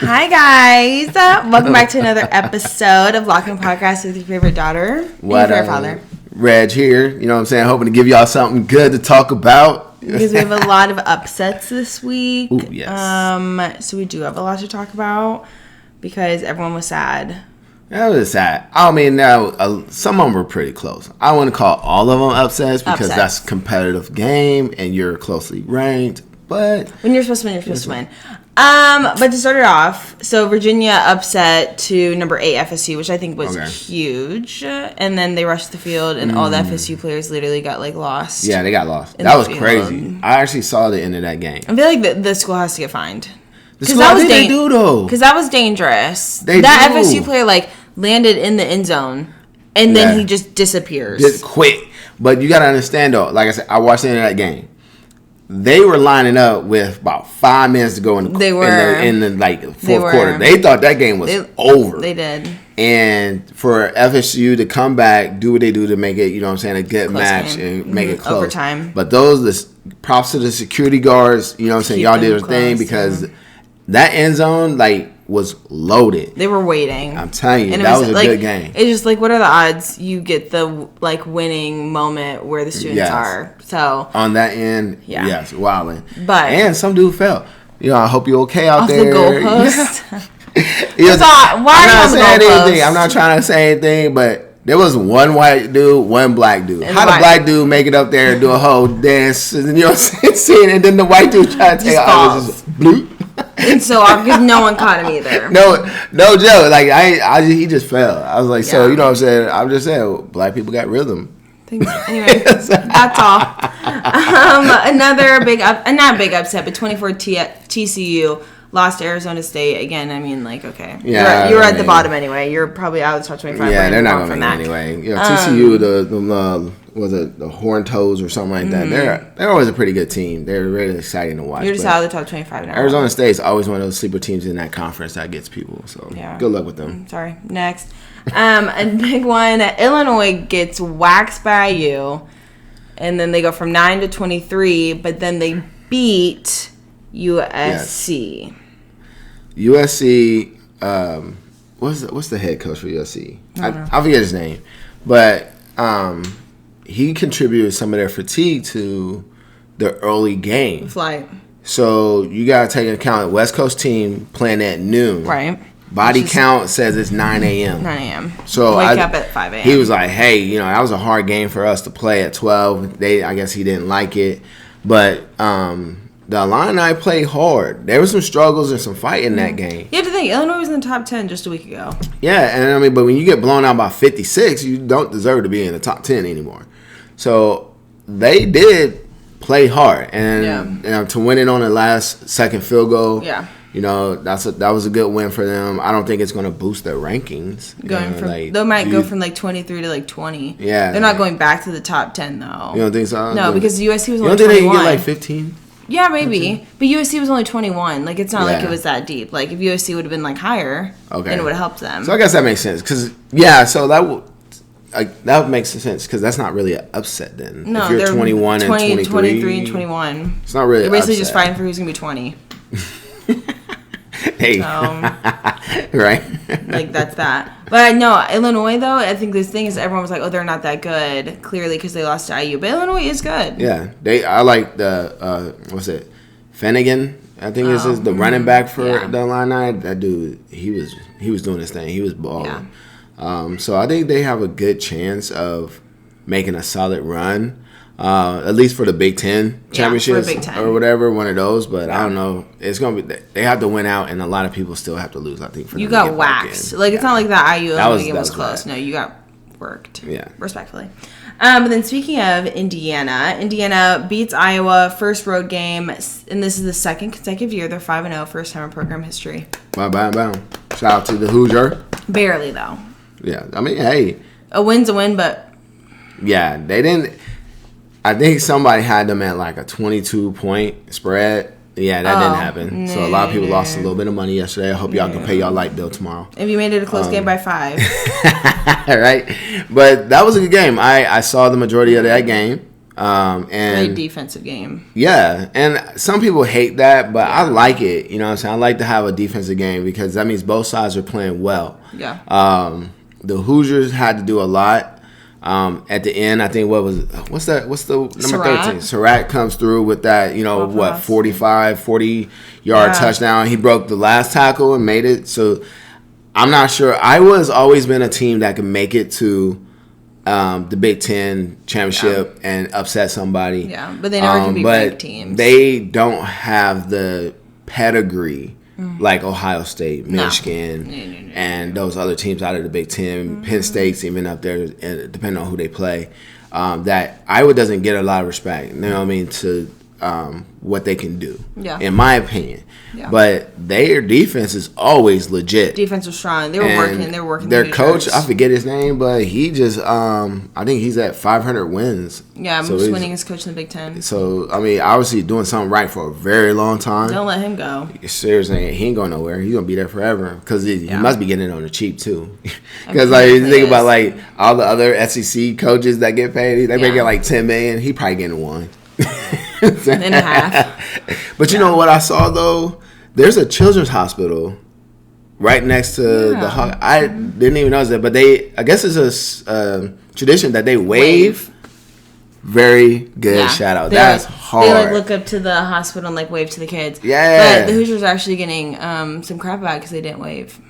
Hi, guys. Welcome back to another episode of Locking Podcast with your favorite daughter and your favorite father. Reg here. You know what I'm saying? Hoping to give y'all something good to talk about. Because we have a lot of upsets this week. Ooh, yes. So we do have a lot to talk about because everyone was sad. That was sad. I mean, now some of them were pretty close. I wouldn't call all of them upsets because that's a competitive game and you're closely ranked. But when you're supposed to win, you're supposed to win. But to start it off, so Virginia upset to number 8 FSU, which I think was huge. And then they rushed the field, and all the FSU players literally got lost. Yeah, they got lost. That was crazy. I actually saw the end of that game. I feel like the school has to get fined. Because they do though. Because that was dangerous. That FSU player landed in the end zone, and then he just disappears. Just quit. But you got to understand though. Like I said, I watched the end of that game. They were lining up with about 5 minutes to go in the fourth quarter. They thought that game was over. They did. And for FSU to come back, do what they do to make it, you know what I'm saying, a good close match game. And make it close. Overtime. But props to the security guards, you know what I'm saying, y'all did your thing because that end zone, was loaded. They were waiting. I'm telling you, that was a good game. It's just what are the odds you get the winning moment where the students are? So on that end, yes, wilding. And some dude fell. You know, I hope you're okay out there. The goalpost. I'm not trying to say anything, but there was one white dude, one black dude. How the black dude make it up there and do a whole dance? And, you know what I'm saying? And then the white dude tried to take off. It was just bloop. And so because no one caught him either. No joke. He just fell. I was like, so you know what I'm saying? I'm just saying, black people got rhythm. Anyway, that's all. Another not big upset, but 24 TCU lost to Arizona State again. I mean, okay, you're at the bottom anyway. You're probably out of the top 25. Yeah, they're not going to make it anyway. You know, TCU, was it the Horn Toes or something like that? They're always a pretty good team. They're really exciting to watch. You're just out of the top 25 now. Arizona State's always one of those sleeper teams in that conference that gets people. So good luck with them. Sorry. Next, a big one. Illinois gets waxed by IU, and then they go from 9 to 23, but then they beat USC. Yes. USC. What's the head coach for USC? I forget his name, but he contributed some of their fatigue to the early game. Flight. So you got to take into account West Coast team playing at noon. Right. Body count says it's 9 a.m. 9 a.m. So wake up at 5 a.m. He was like, hey, that was a hard game for us to play at 12. I guess he didn't like it. But the Illini played hard. There were some struggles and some fight in that game. You have to think, Illinois was in the top 10 just a week ago. Yeah, but when you get blown out by 56, you don't deserve to be in the top 10 anymore. So they did play hard, and to win it on the last second field goal, that was a good win for them. I don't think it's going to boost their rankings. They might go from 23 to 20. Yeah, they're not going back to the top 10 though. You don't think so? No, because USC was only 21. You don't think they can get 15? Yeah, maybe. But USC was only 21. It's not like it was that deep. If USC would have been higher, then it would have helped them. So I guess that makes sense. Because, so that makes sense because that's not really an upset then. No, if you're 21 and 23. 23 and 21. It's not really They're basically just fighting for who's going to be 20. Hey. Right. That's that. But no, Illinois, though, I think this thing is everyone was like, oh, they're not that good, clearly, because they lost to IU. But Illinois is good. Yeah. I like the, Finnegan, I think this is the running back for the Illini. That dude, he was doing his thing. He was balling. Yeah. So I think they have a good chance of making a solid run. At least for the Big Ten championships or whatever, one of those. But I don't know. It's gonna be. They have to win out, and a lot of people still have to lose. I think for you got waxed. It's not like that IU game was close. Bad. No, you got worked. Yeah, respectfully. But then speaking of Indiana beats Iowa first road game, and this is the second consecutive year they're 5-0, first time in program history. Bam, bam, bam! Shout out to the Hoosier. Barely though. Yeah, I mean, hey, a win's a win, but yeah, they didn't. I think somebody had them at a 22-point spread. Yeah, that didn't happen. So a lot of people lost a little bit of money yesterday. I hope y'all can pay y'all light bill tomorrow. If you made it a close game by 5. Right? But that was a good game. I saw the majority of that game. And very defensive game. Yeah, and some people hate that, but I like it. You know what I'm saying? I like to have a defensive game because that means both sides are playing well. Yeah. The Hoosiers had to do a lot. At the end, I think what's the number Surratt. 13? Surratt comes through with that, 40-yard touchdown. He broke the last tackle and made it. So I'm not sure. Iowa's always been a team that can make it to the Big Ten championship and upset somebody. Yeah, but they never can be big teams. They don't have the pedigree like Ohio State, Michigan, and those other teams out of the Big Ten. Penn State's even up there, depending on who they play. That Iowa doesn't get a lot of respect. You know what I mean? To what they can do, in my opinion. Yeah. But their defense is always legit. Defense was strong. They were working. Their coach, I forget his name, but he just, I think he's at 500 wins. Yeah, so most winningest coach in the Big Ten. So, I mean, obviously doing something right for a very long time. Don't let him go. Seriously, he ain't going nowhere. He's going to be there forever because he must be getting it on the cheap, too. Because, you think about, all the other SEC coaches that get paid, they may get, $10 million. He probably getting one. And a half. But you know what I saw, though? There's a children's hospital right next to the Hawk. I didn't even notice that, but I guess it's a tradition that they wave. Very good shout out. That's hard. They look up to the hospital and wave to the kids. Yeah. But the Hoosiers are actually getting some crap about it because they didn't wave.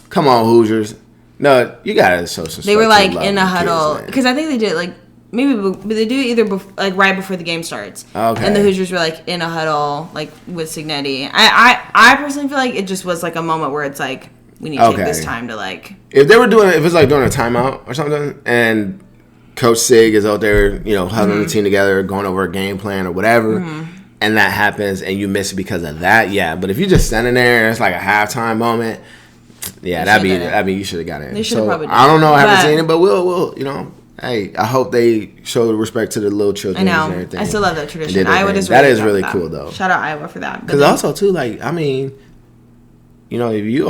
Come on, Hoosiers. No, you gotta show some. They were in a huddle because I think they did maybe they do it either right before the game starts. Okay. And the Hoosiers were in a huddle with Signetti. I personally feel like it just was a moment where it's we need to take this time to if they were if it's during a timeout or something and Coach Sig is out there huddling the team together going over a game plan or whatever and that happens and you miss it because of that, but if you're just standing there and it's a halftime moment, that'd be you should have got it. They should have probably done I don't know, I haven't seen it, but we'll hey, I hope they show respect to the little children. I know. And everything. I still love that tradition. Iowa does that is really cool, though. Shout out Iowa for that. Because also, too, I mean, if you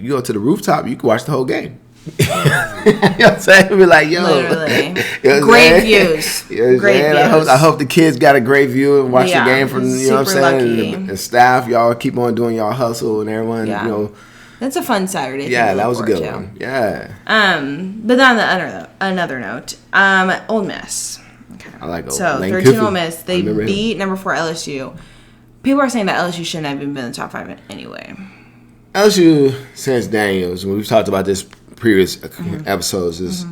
go to the rooftop, you can watch the whole game. You know what I'm saying? Be literally. Great views. Great views. I hope the kids got a great view and watch the game from, what I'm saying? And the staff, y'all keep on doing y'all hustle and everyone, That's a fun Saturday. Yeah, that was a good one. Yeah. But on another note, Ole Miss. Okay. I like Ole Miss. So 13 Ole Miss. They beat number 4 LSU. People are saying that LSU shouldn't have even been in the top 5 anyway. LSU, since Daniels, when we've talked about this previous episodes, is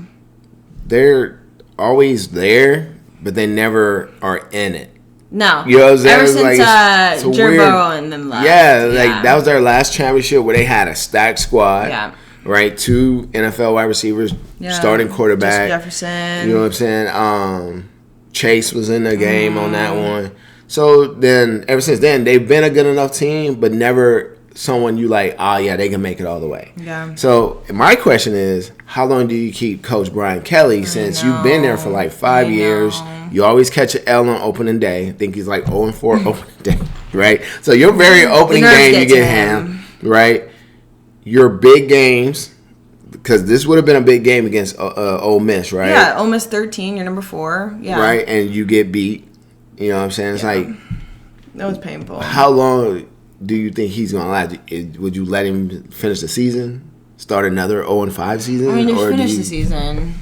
they're always there, but they never are in it. No. You know what I'm saying? Ever since Jerbo and them left. Yeah, that was their last championship where they had a stacked squad. Yeah. Right? 2 NFL wide receivers, starting quarterback. Jefferson. You know what I'm saying? Chase was in the game on that one. So then, ever since then, they've been a good enough team, but never someone you they can make it all the way. Yeah. So my question is, how long do you keep Coach Brian Kelly since you've been there for 5 years? You always catch an L on opening day. I think he's 0-4 opening day, right? So your very opening game, you get him, right? Your big games, because this would have been a big game against Ole Miss, right? Yeah, Ole Miss 13, you're number 4. Yeah. Right, and you get beat. You know what I'm saying? It's that was painful. How long do you think he's going to last? Would you let him finish the season? Start another 0-5 season? I mean, just finish the season.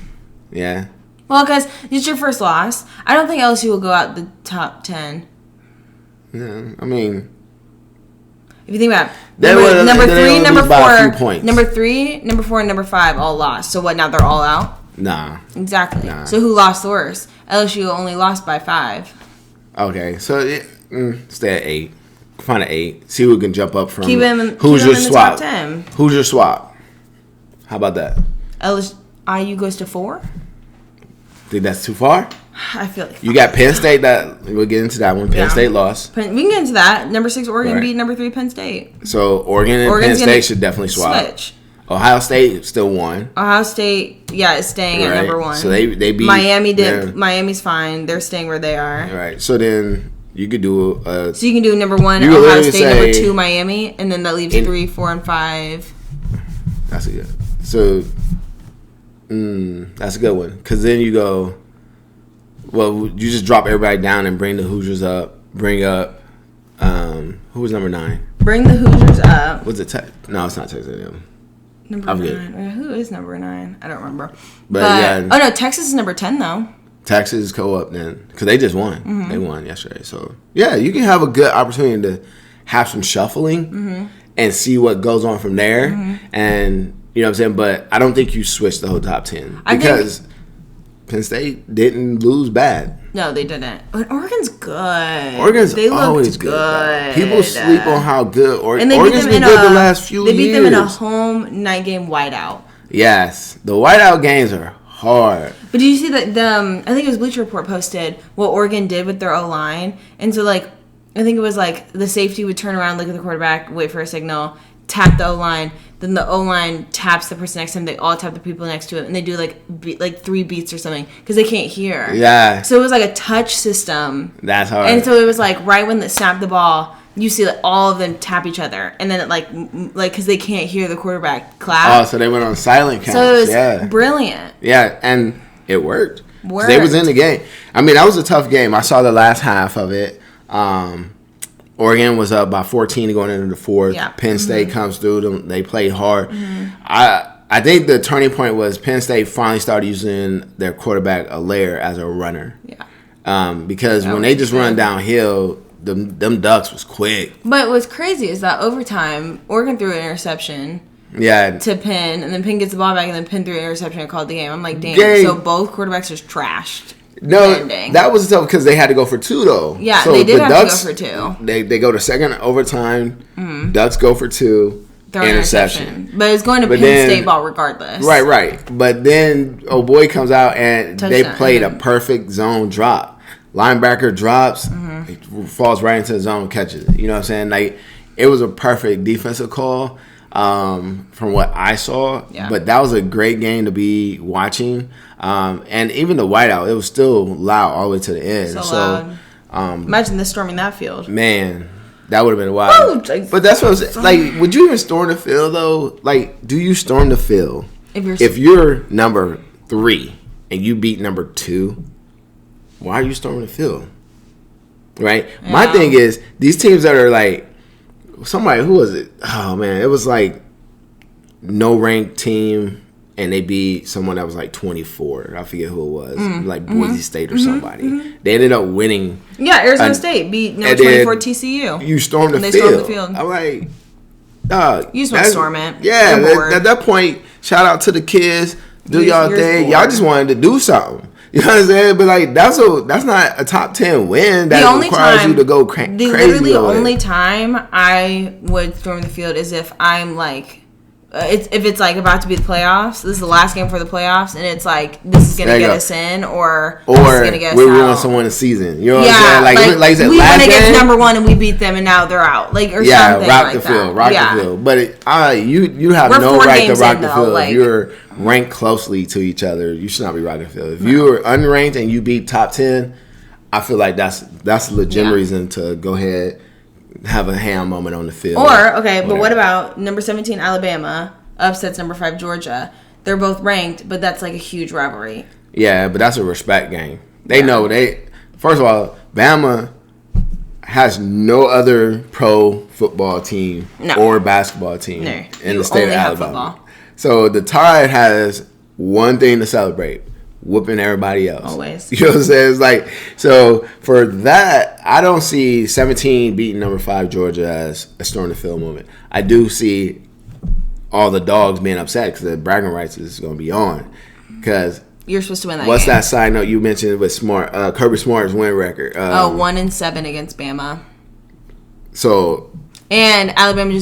Yeah. Well, because it's your first loss. I don't think LSU will go out the top 10. Yeah, I mean, if you think about it, number 3, number 4, number 3, number 4, and number 5 all lost. So what? Now they're all out. Nah. Exactly. Nah. So who lost the worst? LSU only lost by 5. Okay, so stay at 8. Find an 8. See who can jump up from. Who's your swap? Who's your swap? How about that? IU goes to 4. Think that's too far? I feel like you got Penn State. That we'll get into that one. Penn State lost. We can get into that. Number 6 Oregon beat number 3 Penn State. So Oregon and Penn State should definitely swap. Switch. Ohio State still won. Ohio State, is staying at number 1. So they beat Miami. Miami's fine. They're staying where they are. Right. So then you could do. So you can do number 1 Ohio State, number 2 Miami, and then that leaves 3, 4, and 5. That's a good. So that's a good one because then you go Well, you just drop everybody down and bring the Hoosiers up. Bring up who was number 9? Bring the Hoosiers up. Was it No, it's not Texas A&M. Number 9. Who is number 9? I don't remember. But yeah. Oh no, Texas is number 10 though. Texas go up then because they just won. Mm-hmm. They won yesterday. So yeah, you can have a good opportunity to have some shuffling and see what goes on from there. And you know what I'm saying. But I don't think you switch the whole top 10 because Penn State didn't lose bad. No, they didn't. But Oregon's good. They always good. People sleep on how good Oregon's been good the last few years. They beat them in a home night game whiteout. Yes, the whiteout games are hard. But did you see that I think it was Bleacher Report posted what Oregon did with their O-line? And so, like, I think it was like the safety would turn around, look at the quarterback, wait for a signal, tap the O-line. Then the O-line taps the person next to him. They all tap the people next to it. And they do, like 3 beats or something because they can't hear. Yeah. So it was like a touch system. That's hard. And so it was like right when they snapped the ball, you see like all of them tap each other. And then it like because they can't hear the quarterback clap. Oh, so they went on silent counts. So it was brilliant. Yeah, and it worked. They was in the game. I mean, that was a tough game. I saw the last half of it. Oregon was up by 14 going into the fourth. Yeah. Penn State comes through them. They played hard. I think the turning point was Penn State finally started using their quarterback Allaire as a runner. Yeah. Because when they just run downhill, them Ducks was quick. But what's crazy is that overtime, Oregon threw an interception. Yeah. To Penn, and then Penn gets the ball back, and then Penn threw an interception and called the game. I'm like, damn. So both quarterbacks just trashed. No, that was tough because they had to go for 2 though. Yeah, so they did have Ducks, to go for 2. They go to second overtime. Ducks go for 2. Interception. But it's going to Penn State ball regardless. Right. But then boy comes out and touchdown. They played a perfect zone drop. Linebacker drops, he falls right into the zone, catches it. You know what I'm saying? Like it was a perfect defensive call from what I saw. Yeah. But that was a great game to be watching. And even the whiteout, it was still loud all the way to the end. So loud. Imagine this storming that field. Man, that would have been wild. But that's what I'm saying. Like, would you even storm the field though? Like, do you storm the field if you're number 3 and you beat number 2? Why are you storming the field? Right. Yeah. My thing is these teams that are like somebody who was it? Oh man, it was like no ranked team. And they beat someone that was like 24. I forget who it was. Like Boise State or somebody. They ended up winning. Yeah, Arizona State beat number 24 TCU. You stormed the field. I'm like, dog. You just want to storm it. Yeah, at that point, shout out to the kids. Do y'all thing. Y'all just wanted to do something. You know what I'm saying? But like that's not a top 10 win that requires you to go crazy. Literally the only time I would storm the field is if I'm like if it's like about to be the playoffs. This is the last game for the playoffs, and it's like this is gonna get us in, or this is gonna get us we out. Want someone this season. You know what I'm saying? Like you said, we want to get to number 1 and we beat them, and now they're out. Like or something rock like the field, that. Rock the field. But you have no right to rock the field. Like, if you're ranked closely to each other, you should not be rocking the field. If you're unranked and you beat top 10, I feel like that's a legitimate reason to go ahead have a ham moment on the field. Or but what about number 17 Alabama upsets number 5 Georgia? They're both ranked, but that's like a huge rivalry. Yeah, but that's a respect game. They know first of all, Bama has no other pro football team or basketball team in the state of Alabama. So the Tide has one thing to celebrate: whooping everybody else. Always. You know what I'm saying? It's like, so for that, I don't see 17 beating number 5 Georgia as a storm the field moment. I do see all the dogs being upset because the bragging rights is going to be on. Because you're supposed to win that what's game. That side note you mentioned with Smart? Kirby Smart's win record. 1-7 against Bama. So. And Alabama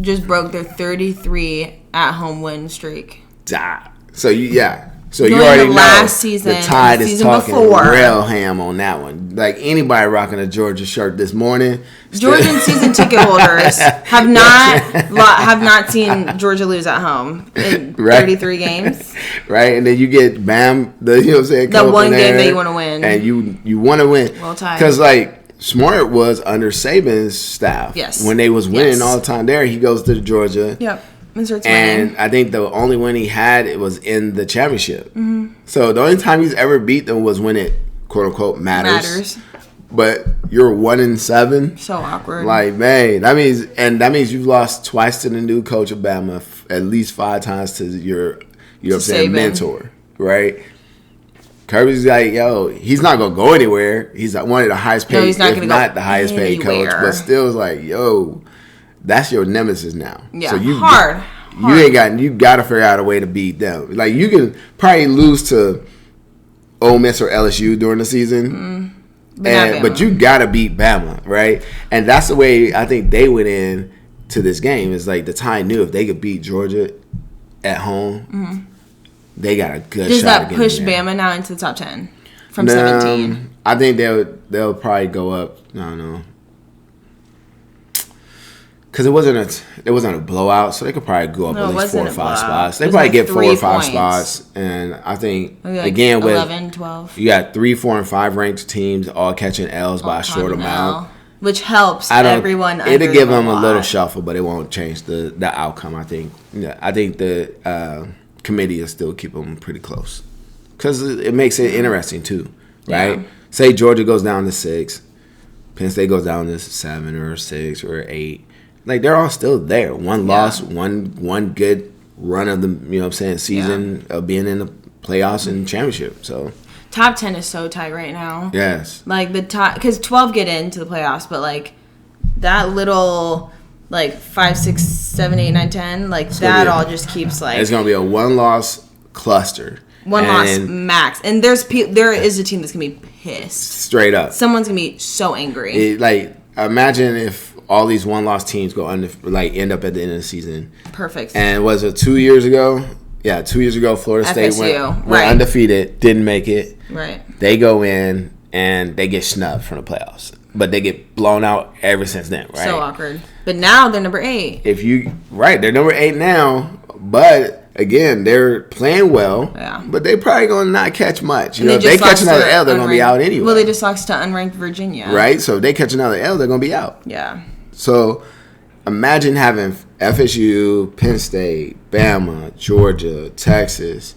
just broke their 33 at-home win streak. So you already know last season, the Tide is talking real ham on that one. Like anybody rocking a Georgia shirt this morning. Georgian season ticket holders have not seen Georgia lose at home in 33 games. Right, and then you get Bam, you know what I'm saying? The one game that you want to win, and you want to win. Well tied. Because Smart was under Saban's staff. Yes. When they was winning all the time there, he goes to Georgia. Yep. And I think the only win he had was in the championship. Mm-hmm. So the only time he's ever beat them was when it quote unquote matters. But you're 1-7. So awkward. Like, man, that means you've lost twice to the new coach of Bama, at least 5 times to your, you know what I'm saying, mentor, right? Kirby's like, yo, he's not gonna go anywhere. He's like one of the highest paid, if not the highest paid coach, but still, it's like, yo, that's your nemesis now. Yeah, so hard. You gotta figure out a way to beat them. Like, you can probably lose to Ole Miss or LSU during the season. But you gotta beat Bama, right? And that's the way I think they went in to this game. Is like the Tide knew if they could beat Georgia at home, they got a good shot. Does that push Bama now into the top 10 from 17? I think they'll probably go up. I don't know, because it wasn't a blowout, so they could probably go up at least 4 or 5 spots. They probably get 4 or 5 spots, and I think again with 11, 12. You got 3, 4, and 5 ranked teams all catching L's by a short amount, which helps everyone. It'll give them a little shuffle, but it won't change the outcome. I think. Yeah, I think the committee will still keep them pretty close because it makes it interesting too, right? Yeah. Say Georgia goes down to 6, Penn State goes down to 7 or 6 or 8. Like, they're all still there. One loss, one good run of the, you know what I'm saying, season of being in the playoffs and championship. So top 10 is so tight right now. Yes. Like, the top, because 12 get into the playoffs, but, like, that little, like, 5, 6, 7, 8, 9, 10, like, that all just keeps, like. It's going to be a one-loss cluster. One loss max. And there is a team that's going to be pissed. Straight up. Someone's going to be so angry. Imagine if all these one-loss teams go end up at the end of the season. Perfect. And was it 2 years ago? Yeah, 2 years ago, Florida State went undefeated, didn't make it. Right. They go in and they get snubbed from the playoffs, but they get blown out ever since then. Right. So awkward. But now they're number 8. They're number 8 now, but. Again, they're playing well, but they probably going to not catch much. If they catch another L, they're going to be out anyway. Well, they just lost to unranked Virginia. Right? So if they catch another L, they're going to be out. Yeah. So imagine having FSU, Penn State, Bama, Georgia, Texas,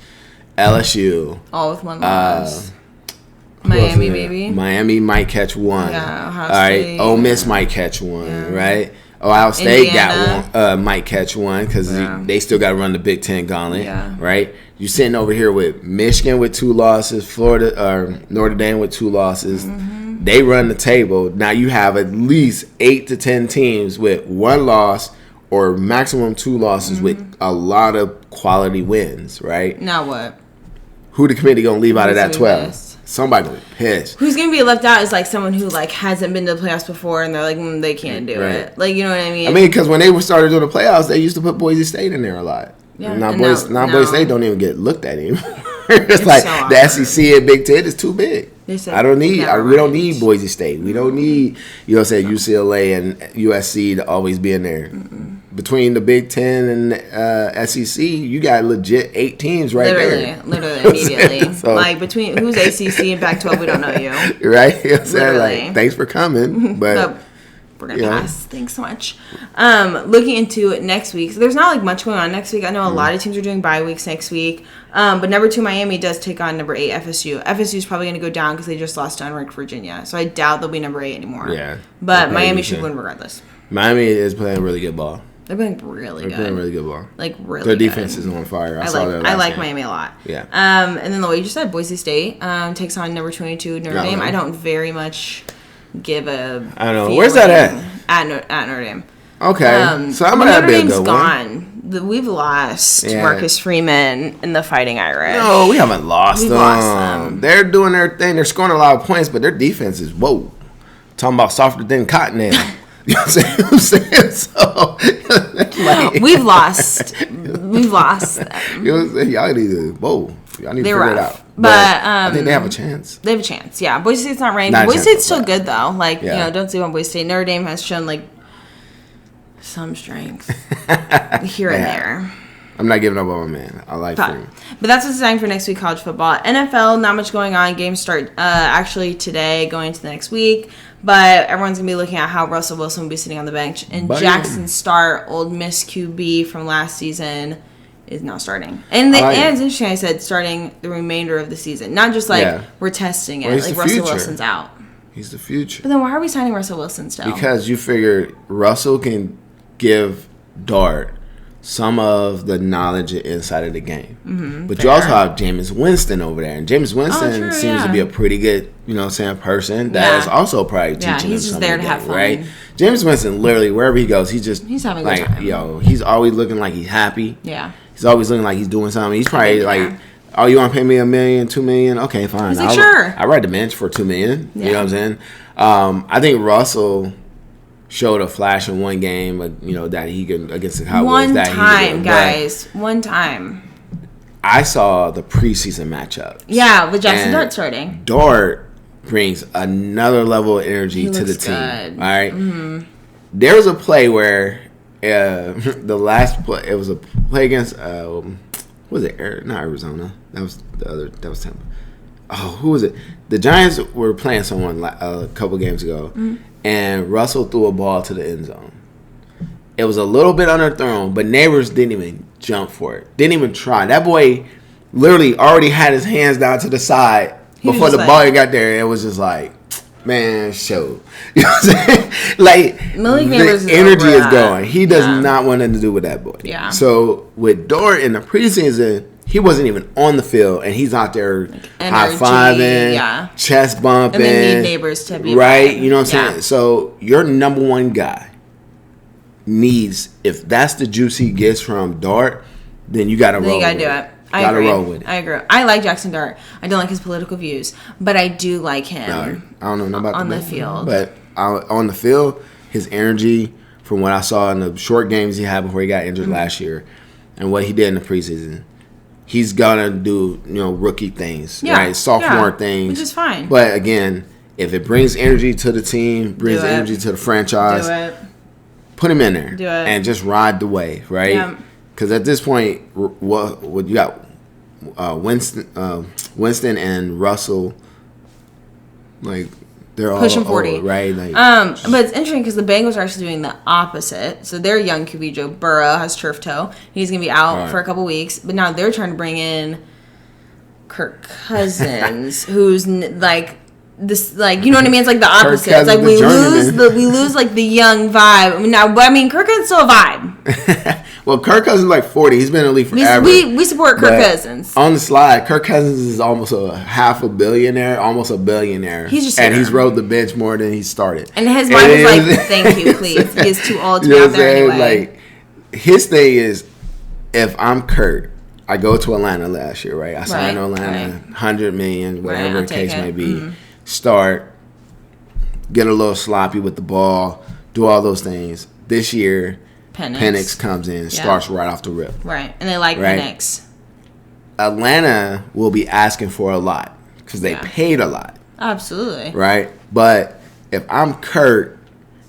LSU. All with one loss. Miami, maybe. Miami might catch one. Yeah, Ohio State. Ole Miss might catch one, right? Ohio State might catch one because they still got to run the Big Ten gauntlet, right? You're sitting over here with Michigan with 2 losses, Florida or Notre Dame with 2 losses. Mm-hmm. They run the table. Now you have at least 8 to 10 teams with 1 loss or maximum 2 losses with a lot of quality wins, right? Now what? Who the committee gonna leave out of that 12? Somebody gonna be pissed. Who's gonna be left out is like someone who like hasn't been to the playoffs before, and they're like they can't do it. Like, you know what I mean? I mean, because when they started doing the playoffs, they used to put Boise State in there a lot. Yeah. Now Boise State don't even get looked at anymore. it's like so the SEC and Big Ten is too big. We don't need Boise State. We don't need UCLA and USC to always be in there. Mm-mm. Between the Big Ten and SEC, you got legit 8 teams there. Literally, immediately. So, like, between who's ACC and Pac-12, we don't know you. Right? You know what I'm saying? Like, thanks for coming, but we're going to pass. Thanks so much. Looking into next week, so there's not, like, much going on next week. I know a lot of teams are doing bye weeks next week, but number 2, Miami, does take on number 8, FSU. FSU is probably going to go down because they just lost to unranked Virginia, so I doubt they'll be number 8 anymore. Yeah. But Miami should win regardless. Miami is playing really good ball. They're playing really good. They're playing really good ball. Like, really Their defense is on fire. I like Miami a lot. Yeah. And then, like you just said, Boise State takes on number 22, Notre Dame. I don't very much give a I don't know. Where's that at? At Notre Dame. Okay. So I'm going to have a good one. Gone. We've lost Marcus Freeman and the Fighting Irish. No, we haven't lost them. They're doing their thing. They're scoring a lot of points, but their defense is, talking about softer than cottontail. You know what I'm saying? So, we've lost them. You know what I'm saying? Y'all need to figure it out. But I think they have a chance. They have a chance, yeah. Boise State's not ranked. Boise State's still good, though. Like, don't sleep on Boise State. Notre Dame has shown, like, some strength here and there. I'm not giving up on my man. I like him. But that's what's exciting for next week, college football. NFL, not much going on. Games start actually today, going into the next week. But everyone's going to be looking at how Russell Wilson will be sitting on the bench. And Jackson Starr, Old Miss QB from last season, is now starting. And it's interesting, I said, starting the remainder of the season. Not just we're testing it. Like Russell Wilson's out. He's the future. But then why are we signing Russell Wilson still? Because you figure Russell can give Dart some of the knowledge and insight of the game. Mm-hmm, but you also have Jameis Winston over there. And Jameis Winston seems to be a pretty good, person that is also probably teaching him he's just there to have fun. Right? Jameis Winston, literally, wherever he goes, he's having a good time. He's always looking like he's happy. Yeah. He's always looking like he's doing something. He's probably oh, you want to pay me $1 million, $2 million? Okay, fine. Sure. I ride the bench for $2 million. Yeah. You know what I'm saying? I think Russell showed a flash in one game, but that he could against the Cowboys. One time. I saw the preseason matchup. Yeah, with Jackson Dart starting. Dart brings another level of energy to the team. Good. All right. Mm-hmm. There was a play where the last play, it was a play against was it not Arizona? That was the other. That was Tampa. Oh, who was it? The Giants were playing someone a couple games ago, and Russell threw a ball to the end zone. It was a little bit underthrown, but Neighbors didn't even jump for it. Didn't even try. That boy literally already had his hands down to the side before the ball got there. It was just like, man, show. You know what I'm saying? Like, the energy is going. He does not want nothing to do with that boy. Yeah. So with Dort in the preseason, he wasn't even on the field, and he's out there high-fiving, chest bumping. And they need Neighbors to be right. You know what I'm saying? So your number one guy needs, if that's the juice he gets from Dart, then you got to roll. You got to do it. I agree. Roll with it. I agree. I like Jackson Dart. I don't like his political views, but I do like him. No, I don't know about on the field, but on the field, his energy from what I saw in the short games he had before he got injured last year, and what he did in the preseason. He's gonna do, rookie things, right? Sophomore things, which is fine. But again, if it brings energy to the team, brings energy to the franchise, put him in there, and just ride the wave, right? Because at this point, what you got, Winston and Russell, like they're all pushing 40, old, right? But it's interesting because the Bengals are actually doing the opposite. So their young QB Joe Burrow has turf toe. He's gonna be out for a couple weeks. But now they're trying to bring in Kirk Cousins, who's like this, like, you know what I mean? It's like the opposite. It's like we lose like the young vibe. Kirk Cousins still a vibe. Well, Kirk Cousins is like 40. He's been in the league forever. We support Kirk Cousins. On the slide, Kirk Cousins is almost a half a billionaire, almost a billionaire. He's he's rode the bench more than he started. And his wife is like, "Thank you, please." He's too old to be out there anyway. Like, his thing is, if I'm Kurt, I go to Atlanta last year, right? I signed Atlanta, $100 million, whatever the case may be. Mm-hmm. Start, get a little sloppy with the ball, do all those things. This year, Penix comes in, starts right off the rip. Right, and they like Penix. Atlanta will be asking for a lot because they paid a lot. Absolutely. Right? But if I'm Kurt,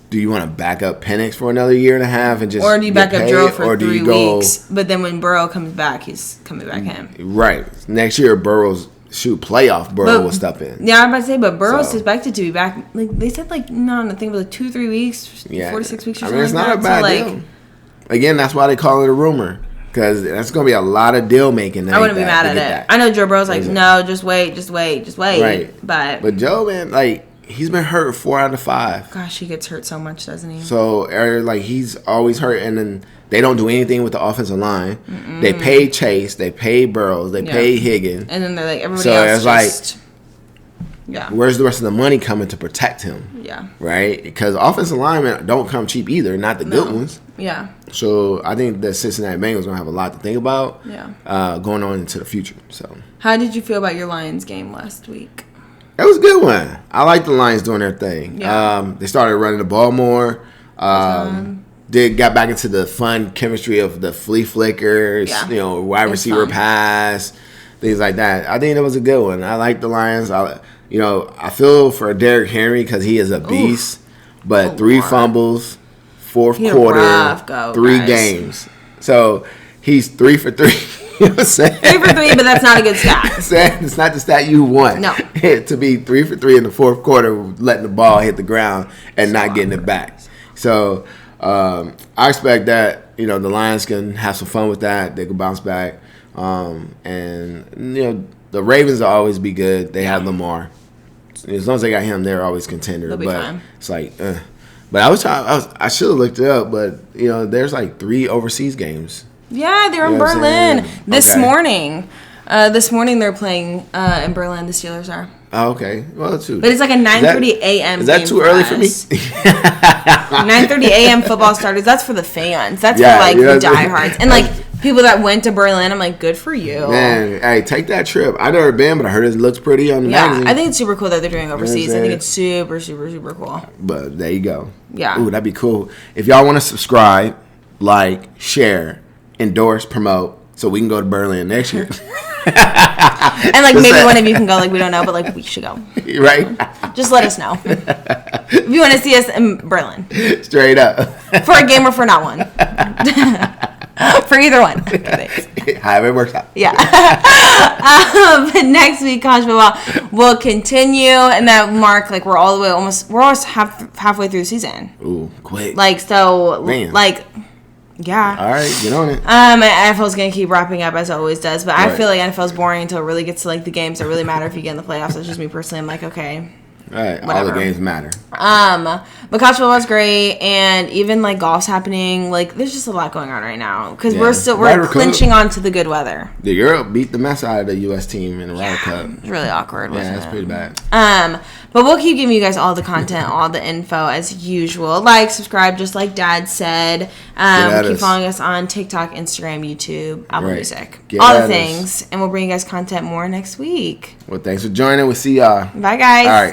do you want to back up Penix for another year and a half and just or do you back up Burrow for 3 weeks? But then when Burrow comes back, he's coming back in. Right. Next year, Burrow will step in. Yeah, I'm about to say, but Burrow's expected to be back. Like they said, like I think it was like 2-3 weeks, 4 to 6 weeks. Or something it's not a bad deal. Again, that's why they call it a rumor because that's going to be a lot of deal making. I wouldn't be mad at it. I know Joe Burrow's like, no, just wait. Right. But Joe, man, like he's been hurt 4 out of 5. Gosh, he gets hurt so much, doesn't he? So like he's always hurt, and then they don't do anything with the offensive line. Mm-mm. They pay Chase, they pay Burrows, they pay Higgins, and then they're like everybody else. So it's where's the rest of the money coming to protect him? Yeah, right. Because offensive linemen don't come cheap either, not the good ones. Yeah. So I think the Cincinnati Bengals gonna have a lot to think about. Yeah. Going on into the future. So how did you feel about your Lions game last week? It was a good one. I like the Lions doing their thing. Yeah. They started running the ball more. Got back into the fun chemistry of the flea flickers, wide receiver pass, things like that. I think it was a good one. I like the Lions. I feel for Derrick Henry because he is a beast. But 3 fumbles, fourth quarter, 3 games. So he's 3 for 3. You know what I'm saying? 3 for 3, but that's not a good stat. It's not the stat you want. No. To be 3 for 3 in the fourth quarter, letting the ball hit the ground and not getting it back. So I expect that, the Lions can have some fun with that. They can bounce back. And the Ravens will always be good. They have Lamar. As long as they got him, they're always contender. They'll be fine. It's like, but I should have looked it up. But there's like 3 overseas games. Yeah, they're in Berlin this morning. This morning they're playing in Berlin. The Steelers are. Oh, okay. Well, too. But it's like a 9:30 a.m. Is that too early for me? 9:30 a.m. football starters. That's for the fans. That's for like the diehards and like people that went to Berlin. I'm like, good for you, man. Hey, take that trip. I've never been, but I heard it looks pretty on the magazine. I think it's super cool that they're doing overseas. I think it's super, super, super cool. But there you go. Yeah. Ooh, that'd be cool. If y'all want to subscribe, like, share, endorse, promote, so we can go to Berlin next year. And like maybe one of you can go, like we don't know, but like we should go. Right? Just let us know if you want to see us in Berlin. Straight up. For a game or for not one. For either one. However it works out. Yeah. Next week, college football will continue, and that mark like we're almost halfway through the season. Ooh, quick. Like so, man. Like. Yeah. All right, get on it. NFL's gonna keep wrapping up as it always does, but I feel like NFL's boring until it really gets to like the games that really matter if you get in the playoffs. That's just me personally. I'm like, okay. All right, whatever. All the games matter. But college football is great, and even like golf's happening. Like, there's just a lot going on right now because we're clinching on to the good weather. The Europe beat the mess out of the U.S. team in the Ryder Cup. It's really awkward. Yeah, it's pretty bad. But we'll keep giving you guys all the content, all the info as usual. Like, subscribe, just like Dad said. Keep following us on TikTok, Instagram, YouTube, Apple Music, all the things, and we'll bring you guys content more next week. Well, thanks for joining. We'll see y'all. Bye, guys. All right.